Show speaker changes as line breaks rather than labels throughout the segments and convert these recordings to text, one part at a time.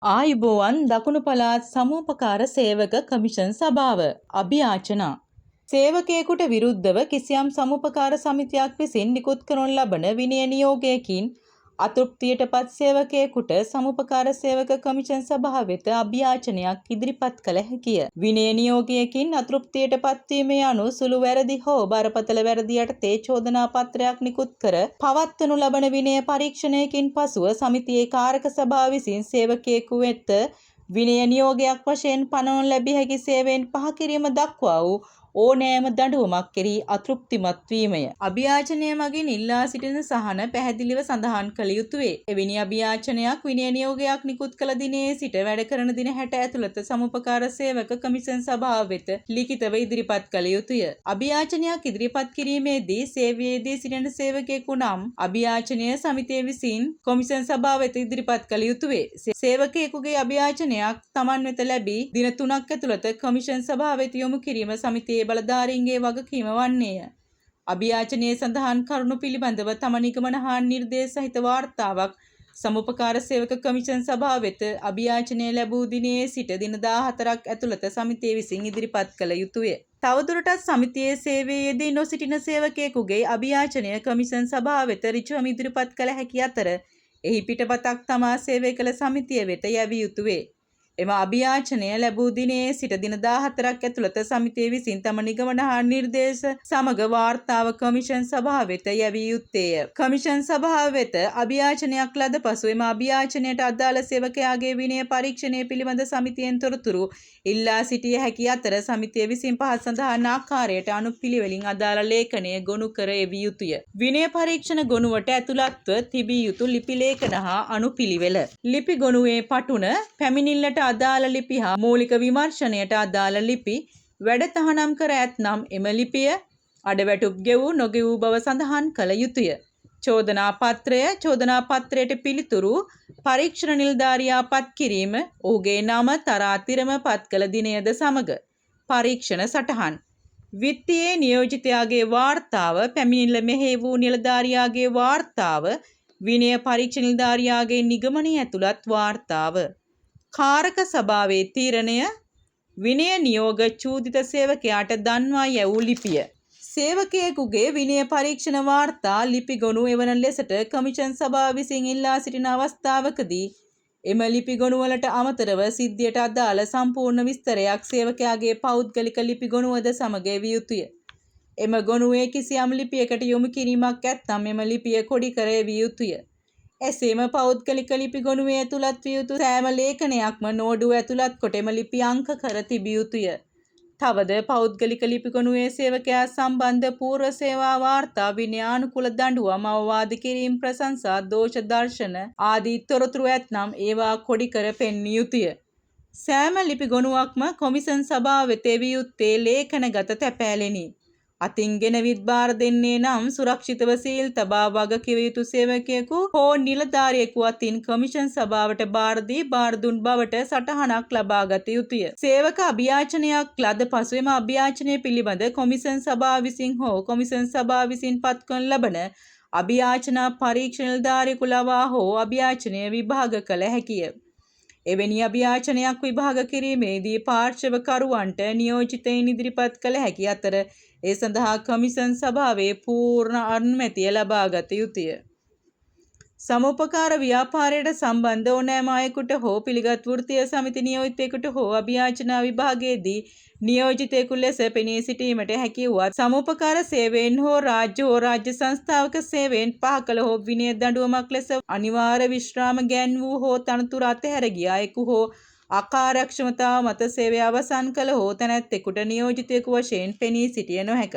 ආයුබෝවන් දකුණු පළාත් සමූපකාර සේවක කමිෂන් සභාව අභියාචනා සේවකයෙකුට විරුද්ධව කිසියම් සමූපකාර සමිතියක් විසින් නිකුත් කරනු ලබන විනය නියෝගයකින් අතෘප්තියටපත් සේවකයෙකුට සමූපකාර සේවක කමිෂන් සභාව වෙත අභියාචනයක් ඉදිරිපත් කළ හැකිය. විනය නියෝගයකින් අතෘප්තියටපත් වීම යනු සුළු වැරදි හෝ බරපතල වැරදි යටතේ චෝදනා පත්‍රයක් නිකුත් කර පවත්වනු ලබන විනය පරීක්ෂණයකින් පසුව සමිතියේ කාරක සභාව විසින් සේවකයෙකු වෙත විනය නියෝගයක් වශයෙන් පනවනු ලැබිය හැකි සේවයෙන් පහ කිරීම දක්වා වූ ඕනෑම දඬුවමක් කෙරෙහි අතෘප්තිමත් වීමය. අභියාචනය මගින් ඉල්ලා සිටින සහන පැහැදිලිව සඳහන් කළ යුතුය. එවැනි අභියාචනයක් විනය නියෝගයක් නිකුත් කළ දිනේ සිට වැඩ කරන දින 60 ඇතුළත සමුපකාර සේවක කමිෂන් සභාව වෙත ලිඛිතව ඉදිරිපත් කළ යුතුය. අභියාචනයක් ඉදිරිපත් කිරීමේදී සේවයේදී සිටින සේවකයෙකු නම් අභියාචනය සමිතිය විසින් කොමිෂන් සභාව වෙත ඉදිරිපත් කළ යුතුය. සේවකයෙකුගේ අභියාචනයක් Taman වෙත ලැබී දින 3ක් ඇතුළත කොමිෂන් සභාව වෙත යොමු කිරීම සමිතියේ බලධාරීන්ගේ වගකීම වන්නේය. අභියාචනයේ සඳහන් කරුණු පිළිබඳව තම නිගමන හා නිර්දේශ සහිත වාර්තාවක් සමුපකාර සේවක කමිෂන් සභාව වෙත අභියාචනය ලැබූ දිනේ සිට දින 14ක් ඇතුළත සමිතිය විසින් ඉදිරිපත් කළ යුතුය. තවදුරටත් සමිතියේ සේවයේදී නොසිටින සේවකයෙකුගේ අභියාචනය කමිෂන් සභාව වෙත ඍජුවම ඉදිරිපත් කළ හැකි අතර එහි පිටපතක් තමා සේවය කළ සමිතිය වෙත යැවිය යුතුය. එම අභියාචනය ලැබූ දිනේ සිට දින 14ක් ඇතුළත සමිතිය විසින් තම නිගමන හා නිර්දේශ සමග වාර්තාව කමිෂන් සභාව වෙත යැවිය යුත්තේය. කමිෂන් සභාව වෙත අභියාචනයක් ලද පසු එම අභියාචනයට අදාළ සේවකයාගේ විනය පරීක්ෂණය පිළිබඳ සමිතියෙන් තොරතුරු ඉල්ලා සිටිය හැකි අතර සමිතිය විසින් පහත සඳහන් ආකාරයට අනුපිළිවෙලින් අදාළ ලේඛනය ගොනු කර එවිය යුතුය. විනය පරීක්ෂණ ගොනුවට ඇතුළත්ව තිබිය යුතු ලිපි ලේඛන හා අනුපිළිවෙල. ලිපි ගොනුවේ පටුන පැමිණිල්ලට අදාළ ලිපි හා මූලික විමර්ශනයට අදාළ ලිපි වැඩ තහනම් කර ඇතනම් එම ලිපිය අඩවැටුප් ගෙවූ නොගෙවූ බව සඳහන් කළ යුතුය. චෝදනා පත්‍රයට පිළිතුරු පරීක්ෂණ නිලධාරියා පත් කිරීම ඔහුගේ නම තරාතිරම පත් කළ දිනයද සමග පරීක්ෂණ සටහන් විත්තියේ නියෝජිතයාගේ වාර්තාව පැමිණිල්ල මෙහෙය වූ නිලධාරියාගේ වාර්තාව විනය පරීක්ෂණ නිලධාරියාගේ නිගමනයේ ඇතුළත් වාර්තාව කාරක සභාවේ තීරණය විනය නියෝග චූදිත සේවකයාට දන්වා යැවූ ලිපිය. සේවකයෙකුගේ විනය පරීක්ෂණ වාර්තා ලිපි ගොනු එවන ලෙසට කමිෂන් සභාව විසින් ඉල්ලා සිටින අවස්ථාවකදී එම ලිපි ගොනුවලට අමතරව සිද්ධියට අදාළ සම්පූර්ණ විස්තරයක් සේවකයාගේ පෞද්ගලික ලිපි ගොනුවද සමග එවිය යුතුය. එම ගොනුවේ කිසියම් ලිපියකට යොමු කිරීමක් ඇත්නම් එම ලිපිය කොඩි කර එවිය යුතුය. එසේම පෞද්ගලික ලිපි ගොනුවේ ඇතුළත් විය යුතු සෑම ලේඛනයක්ම නෝඩුව ඇතුළත් කොට එම ලිපි අංක කර තිබිය යුතුය. තවද පෞද්ගලික ලිපි ගොනුවේ සේවකයා සම්බන්ධ පූර්ව සේවා වාර්තා විනයානුකූල දඬුවම් අවවාද කිරීම ප්‍රශංසා දෝෂ දර්ශන ආදී තොරතුරු ඇතනම් ඒවා කොඩි කර පෙන්විය යුතුය. සෑම ලිපි ගොනුවක්ම කොමිෂන් සභාව වෙත එවිය යුත්තේ ලේඛනගත තැපෑලෙනි. අතින් ගෙනවිත් බාර දෙන්නේ නම් සුරක්ෂිතව සීල් තබා වගකිව යුතු සේවකයෙකු හෝ නිලධාරියෙකු අතින් කමිෂන් සභාවට බාර දී බාර දුන් බවට සටහනක් ලබා ගත යුතුය. සේවක අභියාචනයක් ලද පසු එම අභියාචනය පිළිබඳ කොමිෂන් සභාව විසින් හෝ කොමිෂන් සභාව විසින් පත් කරන ලබන අභියාචනා පරීක්ෂණ නිලධාරියෙකු ලවා හෝ අභියාචනය විභාග කළ හැකිය. එවැනි අභියාචනයක් විභාග කිරීමේදී පාර්ශවකරුවන්ට නියෝජිතයින් ඉදිරිපත් කළ හැකි අතර ඒ සඳහා කමිෂන් සභාවේ පූර්ණ අනුමැතිය ලබා ගත යුතුය. සමුපකාර ව්‍යාපාරයට සම්බන්ධ ඕනෑම අයෙකුට හෝ පිළිගත් වෘත්තීය සමිති නියෝජිතයෙකුට හෝ අභියාචනා විභාගයේදී නියෝජිතයෙකු ලෙස පෙනී සිටීමට හැකි වුවත් සමුපකාර සේවයෙන් හෝ රාජ්‍ය සංස්ථාවක සේවයෙන් පහ කළ හෝ විනය දඬුවමක් ලෙස අනිවාර්ය විශ්‍රාම ගැන්වූ හෝ තනතුර අතහැර ගිය අයෙකු හෝ අකාර්යක්ෂමතාව මත සේවය අවසන් කළ හෝ තැනැත්තෙකුට නියෝජිතයෙකු වශයෙන් පෙනී සිටිය නොහැක.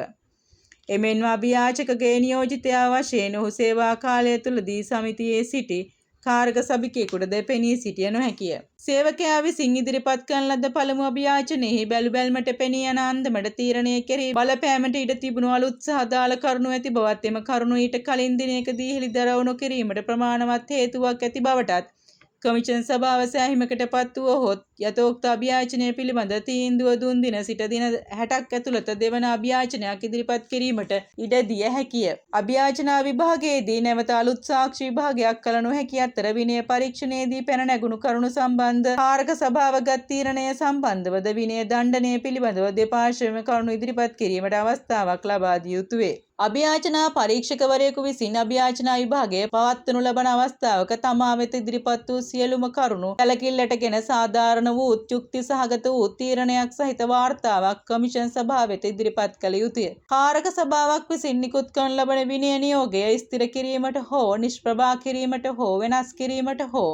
එමෙන්ම අභියාචකගේ නියෝජිතයා වශයෙන් ඔහු සේවා කාලය තුළදී සමිතියේ සිටි කාරක සභිකයෙකුටද පෙනී සිටිය නොහැකිය. සේවකයා විසින් ඉදිරිපත් කරන ලද පළමු අභියාචනයෙහි බැලු බැල්මට පෙනී යන අන්දමට තීරණය කෙරෙහි බලපෑමට ඉඩ තිබුණු අලුත් සහ අදාළ කරුණු ඇති බවත් එම කරුණු ඊට කලින් දිනයකදී හෙළිදරව් නොකිරීමට ප්‍රමාණවත් හේතුවක් ඇති බවටත් කමිෂන් සභාව සෑහීමකට පත් වුවහොත් යථෝක්ත අභියාචනය පිළිබඳ තීන්දුව දුන් දින සිට දින 60ක් ඇතුළත දෙවන අභියාචනයක් ඉදිරිපත් කිරීමට ඉඩ දිය හැකිය. අභියාචනා විභාගයේදී නැවත අලුත් සාක්ෂි විභාගයක් කළ නොහැකි අතර විනය පරීක්ෂණයේදී පැන නැගුණු කරුණු සම්බන්ධ කාරක සභාව ගත් තීරණය සම්බන්ධවද විනය දණ්ඩනය පිළිබඳව දෙපාර්ශ්වයම කරුණු ඉදිරිපත් කිරීමට අවස්ථාවක් ලබා දිය යුතු වේ. අභියාචනා පරීක්ෂකවරයෙකු විසින් අභියාචනා විභාගය පවත්වනු ලබන අවස්ථාවක තමා වෙත ඉදිරිපත් වූ සියලුම කරුණු සැලකිල්ලටගෙන සාධාරණ වූ යුක්ති සහගත වූ තීරණයක් සහිත වාර්තාවක් කමිෂන් සභාව වෙත ඉදිරිපත් කළ යුතුය. කාරක සභාවක් විසින් නිකුත් කරන ලබන විනය නියෝගය ස්ථිර කිරීමට හෝ නිෂ්ප්‍රභා කිරීමට හෝ වෙනස් කිරීමට හෝ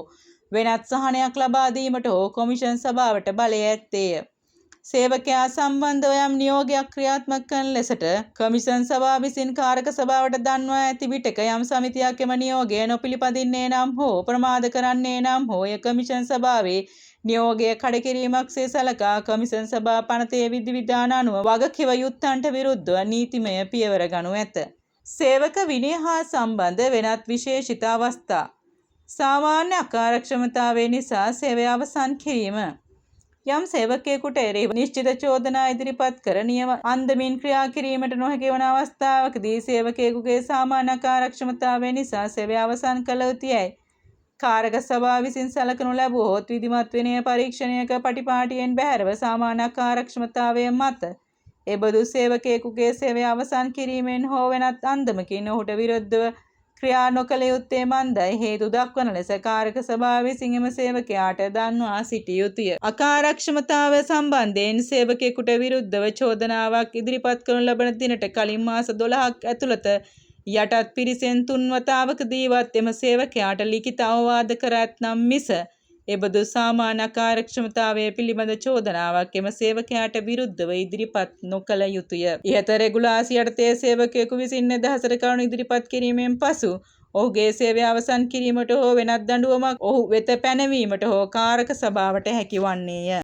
වෙනත් සහනයක් ලබා දීමට හෝ කොමිෂන් සභාවට බලය ඇත්තේය. සේවකයා සම්බන්ධව යම් නියෝගයක් ක්‍රියාත්මක කරන ලෙසට කමිෂන් සභාව විසින් කාරක සභාවට දන්වා ඇති විටක යම් සමිතියක් එම නියෝගය නොපිළිපදින්නේ නම් හෝ ප්‍රමාද කරන්නේ නම් හෝ එය කමිෂන් සභාවේ නියෝගය කඩකිරීමක් සේ සලකා කමිෂන් සභා පනතේ විධිවිධාන අනුව වගකිව යුත්තන්ට විරුද්ධව නීතිමය පියවර ගනු ඇත. සේවක විනය හා සම්බන්ධ වෙනත් විශේෂිත අවස්ථා. සාමාන්‍ය අකාර්යක්ෂමතාවය නිසා සේවය අවසන් කිරීම. යම් සේවකයෙකුට එරෙහිව නිශ්චිත චෝදනා ඉදිරිපත් කර නියම අන්දමින් ක්‍රියා කිරීමට නොහැකි වන අවස්ථාවකදී සේවකයෙකුගේ සාමාන්‍ය කාර්යක්ෂමතාවය නිසා සේවය අවසන් කළ යුතුයයි. කාරක සභාව විසින් සැලකනු ලැබුවහොත් විධිමත් විනය පරීක්ෂණයක පටිපාටියෙන් බැහැරව සාමාන්‍ය කාර්යක්ෂමතාවය මත එබඳු සේවකයෙකුගේ සේවය අවසන් කිරීමෙන් හෝ වෙනත් අන්දමකින් ඔහුට විරුද්ධව ක්‍රියා නොකළ යුත්තේ මන්දයි හේතු දක්වන ලෙස කාරක සභාව විසින් එම සේවකයාට දන්වා සිටිය යුතුය. අකාර්යක්ෂමතාවය සම්බන්ධයෙන් සේවකයෙකුට විරුද්ධව චෝදනාවක් ඉදිරිපත් කරනු ලබන දිනට කලින් මාස 12ක් ඇතුළත යටත් පිරිසෙන් 3 වතාවකදීවත් එම සේවකයාට ලිඛිත අවවාද කර ඇතනම් මිස එබඳු සාමාන්‍ය අකාර්යක්ෂමතාවය පිළිබඳ චෝදනාවක් එම සේවකයාට විරුද්ධව ඉදිරිපත් නොකළ යුතුය. ඉහත රෙගුලාසි යටතේ සේවකයෙකු විසින් නිදහසට කරුණු ඉදිරිපත් කිරීමෙන් පසු ඔහුගේ සේවය අවසන් කිරීමට හෝ වෙනත් දඬුවමක් ඔහු වෙත පැනවීමට හෝ කාරක සභාවට හැකිවන්නේය.